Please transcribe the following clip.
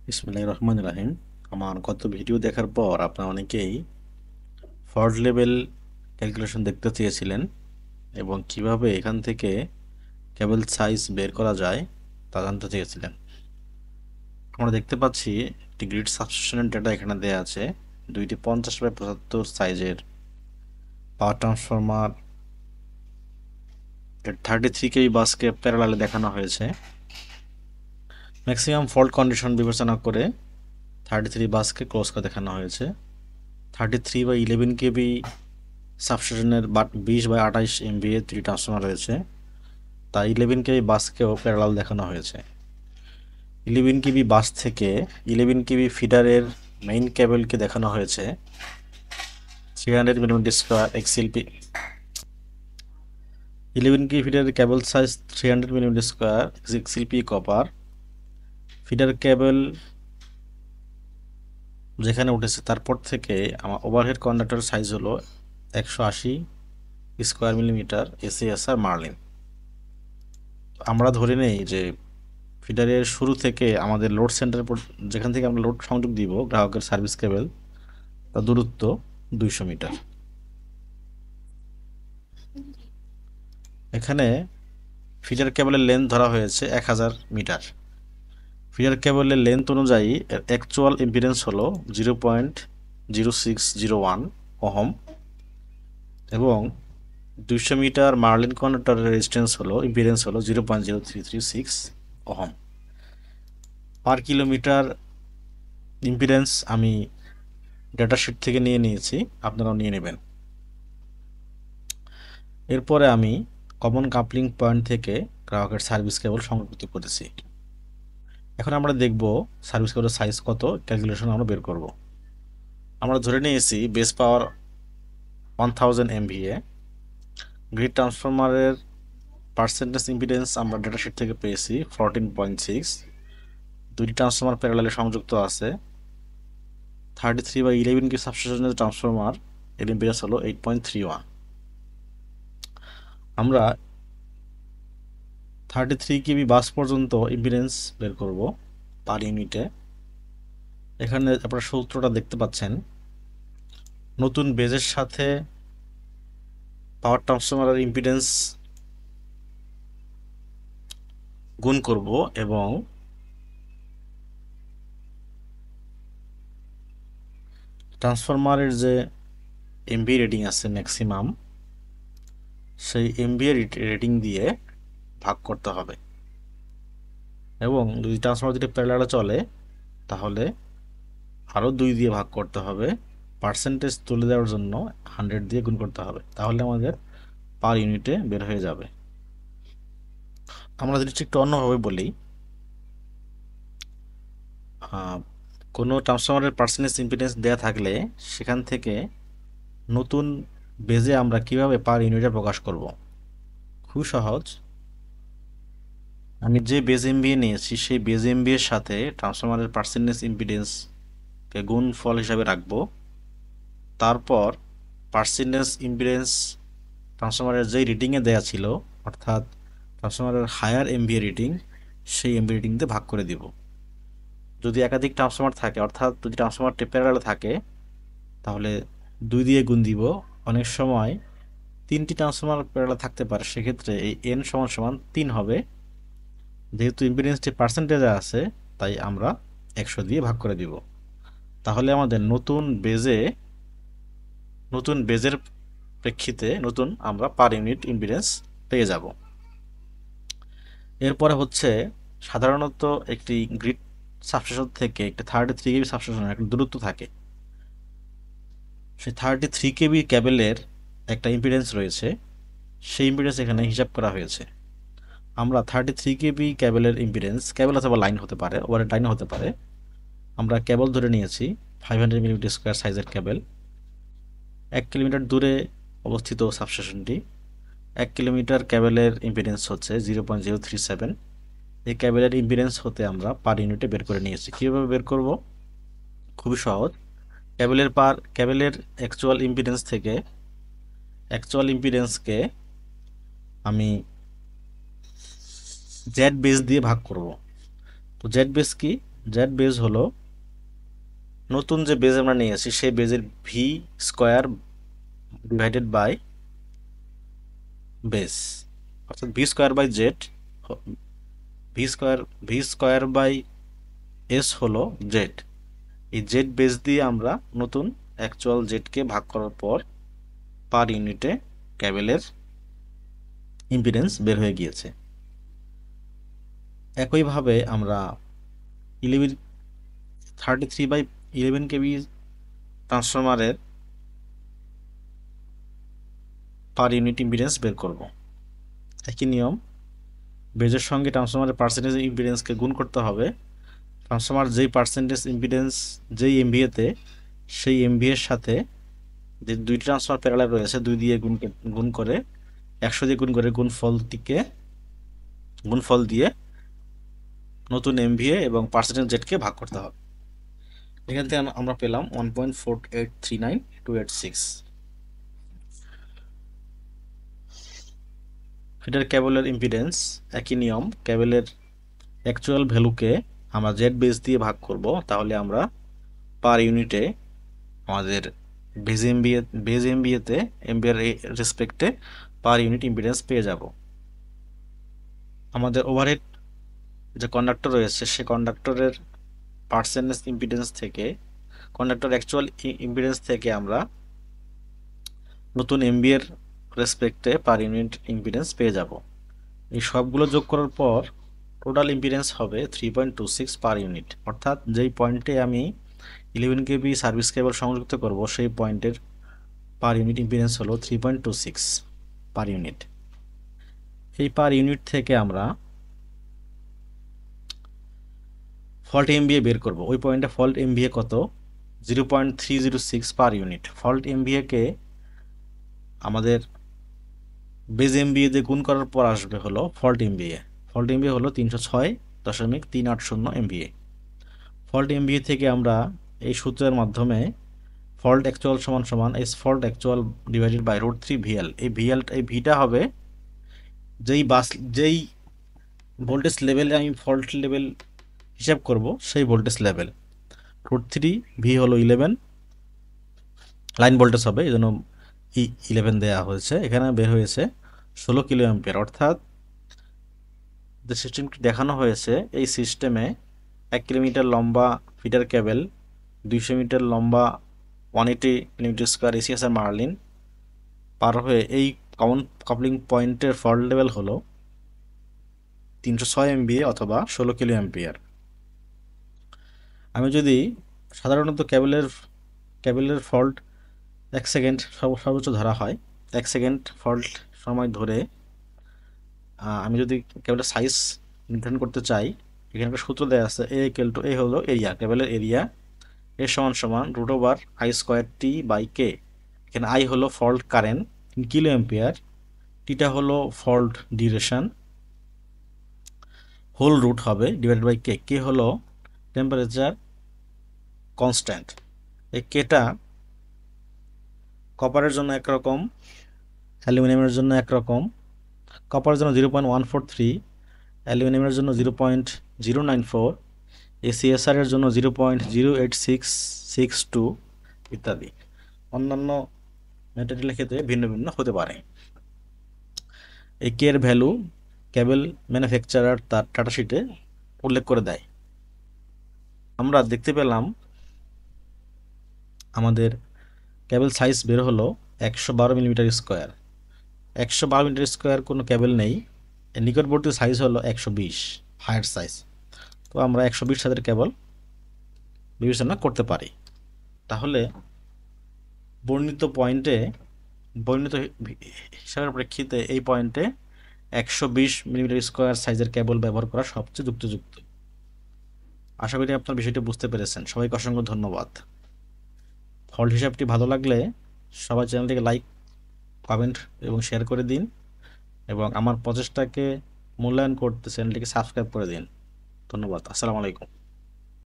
বিসমিল্লাহির রহমানির রহিম। আমার গত ভিডিও দেখার পর আপনারা অনেকেই ফল্ট লেভেল ক্যালকুলেশন দেখতে চেয়েছিলেন এবং কিভাবে এখান থেকে কেবল সাইজ বের করা যায় তা জানতে চেয়েছিলেন। আমরা দেখতে পাচ্ছি একটি গ্রিড সাবস্টেশনের ডেটা এখানে দেওয়া আছে। দুইটি 50/75 সাইজের পাওয়ার ট্রান্সফরমার 33 কেভি বাসকে প্যারালালে দেখানো হয়েছে। ম্যাক্সিমাম ফল্ট কন্ডিশন বিবেচনা করে 33 বাসকে ক্লোজ করে দেখানো হয়েছে। 33/11 কেভি সাবস্টেশনের 20/28 MVA 3 ট্রান্সফরমার রয়েছে, তাই 11 কেভি বাসকেও প্যারালাল দেখানো হয়েছে। 11 কেভি বাস থেকে 11 কেভি ফিডারের মেইন কেবলকে দেখানো হয়েছে 300 mm² XLP। 11 কেভি ফিডারের cable size 300 mm² XLP copper. Feeder cable যেখানে উঠেছে তারপর থেকে আমার ওভারহেড কন্ডাক্টর সাইজ হলো 180 স্কোয়ার মিলিমিটার ACSR মার্লিন। আমরা ধরে নেই যে ফিডারের শুরু থেকে আমাদের লোড সেন্টার যেখান থেকে আমরা লোড সংযোগ দিব গ্রাহকের সার্ভিস কেবল, তার দূরত্ব 200 মিটার। এখানে ফিডার কেবলের লেন্থ ধরা হয়েছে 1000 মিটার। ফিডার কেবলের লেন্থ অনুযায়ী এর অ্যাকচুয়াল ইম্পিডেন্স হলো 0.0601 ওহম এবং 200 মিটার মার্লিন কন্ডাক্টরের রেজিস্ট্যান্স হলো ইম্পিডেন্স হলো 0.0336 ওহম। পার কিলোমিটার ইম্পিডেন্স আমি ডেটা শিট থেকে নিয়ে নিয়েছি, আপনারাও নিয়ে নেবেন। এরপরে আমি কমন কাপলিং পয়েন্ট থেকে গ্রাহকের সার্ভিস কেবল সংযুক্ত করেছি। এখন আমরা দেখব সার্ভিস কেবলের সাইজ কত, ক্যালকুলেশন আমরা বের করব। আমরা ধরে নিয়েছি বেস পাওয়ার 1000 MVA। গ্রিড ট্রান্সফরমারের পার্সেন্টেজ ইম্পিডেন্স আমরা ডেটা শিট থেকে পেয়েছি 14.6। দুইটি ট্রান্সফরমার প্যারালালে সংযুক্ত আছে। 33/11 সাবস্টেশনের ট্রান্সফরমার এর ইম্পিডেন্স হলো 8.31। আমরা 33 কেভি বাস পর্যন্ত ইম্পিডেন্স বের করব পার ইউনিটে। এখানে আপনারা সূত্রটা দেখতে পাচ্ছেন। নতুন বেজের সাথে পাওয়ার ট্রান্সফরমারের ইম্পিডেন্স গুণ করব এবং ট্রান্সফরমারের যে এমভি রেটিং আছে ম্যাক্সিমাম, সেই এমভি রেটিং দিয়ে ভাগ করতে হবে এবং যদি ট্রান্সফরমার যদি প্যারালালে চলে তাহলে আরও 2 দিয়ে ভাগ করতে হবে। পার্সেন্টেজ তুলে দেওয়ার জন্য 100 দিয়ে গুণ করতে হবে, তাহলে আমাদের পার ইউনিটে বের হয়ে যাবে। আমরা জিনিসটা একটু অন্যভাবে বলি, কোনো ট্রান্সফরমারের পার্সেন্টেজ ইম্পিডেন্স দেওয়া থাকলে সেখান থেকে নতুন বেজে আমরা কিভাবে পার ইউনিটে প্রকাশ করব। খুব সহজ। আমি যে বেজ এমবিএ নিয়েছি সেই বেজ এমবিএর সাথে ট্রান্সফরমারের পার্সেন্টেজ ইম্পিডেন্সকে গুণফল হিসাবে রাখবো। তারপর পার্সেন্টেজ ইম্পিডেন্স ট্রান্সফরমারের যেই রিডিংয়ে দেওয়া ছিল, অর্থাৎ ট্রান্সফরমারের হায়ার এমবিএ রিডিং, সেই এমবিএ রিডিং দিয়ে ভাগ করে দিব। যদি একাধিক ট্রান্সফরমার থাকে, অর্থাৎ যদি ট্রান্সফরমারটি প্যারালালে থাকে, তাহলে 2 দিয়ে গুণ দিব। অনেক সময় 3টি ট্রান্সফরমার প্যারালালে থাকতে পারে, সেক্ষেত্রে এই n সমান সমান 3 হবে। যেহেতু ইম্পিডেন্সটি পার্সেন্টেজে আছে তাই আমরা 100 দিয়ে ভাগ করে দিব। তাহলে আমাদের নতুন বেজের প্রেক্ষিতে নতুন আমরা পার ইউনিট ইম্পিডেন্স পেয়ে যাব। এরপরে হচ্ছে সাধারণত একটি গ্রিড সাবস্টেশন থেকে একটি 33 কেভি সাবস্টেশনের একটা দূরত্ব থাকে। সেই 33 কেভি কেবলের একটা ইম্পিডেন্স রয়েছে, সেই ইম্পিডেন্স এখানে হিসাব করা হয়েছে। আমরা 33 কেভি কেবলের ইম্পিডেন্স, কেবল অথবা লাইন হতে পারে, ওভারহেড লাইনও হতে পারে, আমরা কেবল ধরে নিয়েছি 500 mm² সাইজের কেবল। 1 কিলোমিটার দূরে অবস্থিত সাবস্টেশনটি। 1 কিলোমিটার কেবলের ইম্পিডেন্স হচ্ছে 0.037। এই কেবলের ইম্পিডেন্স হতে আমরা পার ইউনিটে বের করে নিয়েছি। কীভাবে বের করব? খুবই সহজ। কেবলের অ্যাকচুয়াল ইম্পিডেন্স থেকে অ্যাকচুয়াল ইম্পিডেন্সকে আমি জেড বেস দিয়ে ভাগ করব। তো জেড বেস কি? জেড বেজ হলো নতুন যে বেজ আমরা নিয়েছি সেই বেজের V square divided by base, অর্থাৎ V square by Z, V square by S হলো জেড। এই জেড বেস দিয়ে আমরা নতুন অ্যাকচুয়াল জেডকে ভাগ করার পর পার ইউনিটে ক্যাবেলের ইম্পিডেন্স বের হয়ে গিয়েছে। একইভাবে আমরা 33/11 কেবি ট্রান্সফরমারের পার ইউনিট ইম্পিডেন্স বের করব। একই নিয়ম, বেজের সঙ্গে ট্রান্সফরমারের পার্সেন্টেজ ইম্পিডেন্সকে গুণ করতে হবে। ট্রান্সফরমার যেই পার্সেন্টেজ ইম্পিডেন্স যেই এমভিএতে, সেই এমভিএর সাথে যে দুইটি ট্রান্সফরমার প্যারালাল রয়েছে 2 দিয়ে গুণ করে 100 দিয়ে গুণ করে গুণফল দিয়ে নতুন এমভিএ এবং পার্সেন্টেজ জেডকে ভাগ করতে হবে। এখান থেকে আমরা পেলাম 1.4839286। ফিডার কেবলের ইম্পিডেন্স একই নিয়ম, কেবলের অ্যাকচুয়াল ভ্যালুকে আমরা জেড বেস দিয়ে ভাগ করব, তাহলে আমরা পার ইউনিটে আমাদের বেজ এমবিএতে এমবিএর রেসপেক্টে পার ইউনিট ইম্পিডেন্স পেয়ে যাব। আমাদের ওভারহেড যে কন্ডাক্টর রয়েছে সে কন্ডাক্টরের পার্সেন্টেজ ইম্পিডেন্স থেকে, কন্ডাক্টর অ্যাকচুয়াল ইম্পিডেন্স থেকে আমরা নতুন এমবিএর রেসপেক্টে পার ইউনিট ইম্পিডেন্স পেয়ে যাব। এই সবগুলো যোগ করার পর টোটাল ইম্পিডেন্স হবে 3.26 পার ইউনিট, অর্থাৎ যেই পয়েন্টে আমি 11 কেবি সার্ভিস কেবল সংযুক্ত করব সেই পয়েন্টের পার ইউনিট ইম্পিডেন্স হলো 3.26 পার ইউনিট। এই পার ইউনিট থেকে আমরা ফল্ট এমভিএ বের করব। ওই পয়েন্টে ফল্ট এমভিএ কত? 0.306 পার ইউনিট। ফল্ট এমভিএকে আমাদের বেজ এমভিএ দিয়ে গুণ করার পর আসবে হলো ফল্ট এমভিএ। ফল্ট এমভিএ হলো 306.380 এমভিএ। ফল্ট এমভিএ থেকে আমরা এই সূত্রের মাধ্যমে ফল্ট অ্যাকচুয়াল সমান S fault actual divided by √3 VL. এই ভিটা হবে যেই ভোল্টেজ লেভেলে আমি ফল্ট লেভেল হিসাব করব সেই ভোল্টেজ লেভেল। √3 ভি হলো 11 লাইন ভোল্টেজ হবে, এই জন্য 11 দেওয়া হয়েছে। এখানে বের হয়েছে 16 কিলো অ্যাম্পিয়ার, অর্থাৎ যে সিস্টেমটি দেখানো হয়েছে এই সিস্টেমে 1 কিলোমিটার লম্বা ফিডার কেবল, 200 মিটার লম্বা 180 মিলিমিটার স্কোয়ার এসিএসআর মার্লিন পার হয়ে এই কমন কাপলিং পয়েন্টের ফল্ট লেভেল হলো 306 এমভিএ অথবা 16 কিলো অ্যাম্পিয়ার। আমি যদি সাধারণত কেবলের ফল্ট 1 সেকেন্ড সর্বোচ্চ ধরা হয়, 1 সেকেন্ড ফল্ট সময় ধরে আমি যদি কেবলের সাইজ নির্ধারণ করতে চাই, এখানে একটা সূত্র দেওয়া আছে, এ হলো এরিয়া, কেবলের এরিয়া, এ সমান √I²T/K। এখানে আই হলো ফল্ট কারেন্ট কিলো অ্যাম্পিয়ার, টিটা হলো ফল্ট ডিউরেশন, হোল রুট হবে ডিভাইডেড বাই কে। কে হলো টেম্পারেচার কনস্ট্যান্ট। এই কেটা কপারের জন্য একরকম, অ্যালুমিনিয়ামের জন্য একরকম। কপারের জন্য 0.143, অ্যালুমিনিয়ামের জন্য 0.094, এসিএসআর এর জন্য 0.08662 ইত্যাদি। অন্যান্য ম্যাটেরিয়ালের ক্ষেত্রে ভিন্ন ভিন্ন হতে পারে। এই কে এর ভ্যালু কেবল ম্যানুফ্যাকচারার তার ডাটা শিটে উল্লেখ করে দেয়। আমরা দেখতে পেলাম আমাদের কেবল সাইজ বের হলো 112 মিলিমিটার স্কোয়ার। 112 মিলিমিটার স্কোয়ার কোনো কেবল নেই, নিকটবর্তী সাইজ হলো 120 হায়ার সাইজ। তো আমরা 120 সাইজের কেবল বিবেচনা করতে পারি। তাহলে বর্ণিত হিসাবের প্রেক্ষিতে এই পয়েন্টে 120 মিলিমিটার স্কোয়ার সাইজের কেবল ব্যবহার করা সবচেয়ে যুক্তিযুক্ত। আশা করি আপনার বিষয়টি বুঝতে পেরেছেন। সবাইকে অসংখ্য ধন্যবাদ। ফল্ট হিসাবটি ভালো লাগলে সবাই চ্যানেলটিকে লাইক, কমেন্ট এবং শেয়ার করে দিন, এবং আমার প্রচেষ্টাকে মূল্যায়ন করতে চ্যানেলটিকে সাবস্ক্রাইব করে দিন। ধন্যবাদ। আসসালামু আলাইকুম।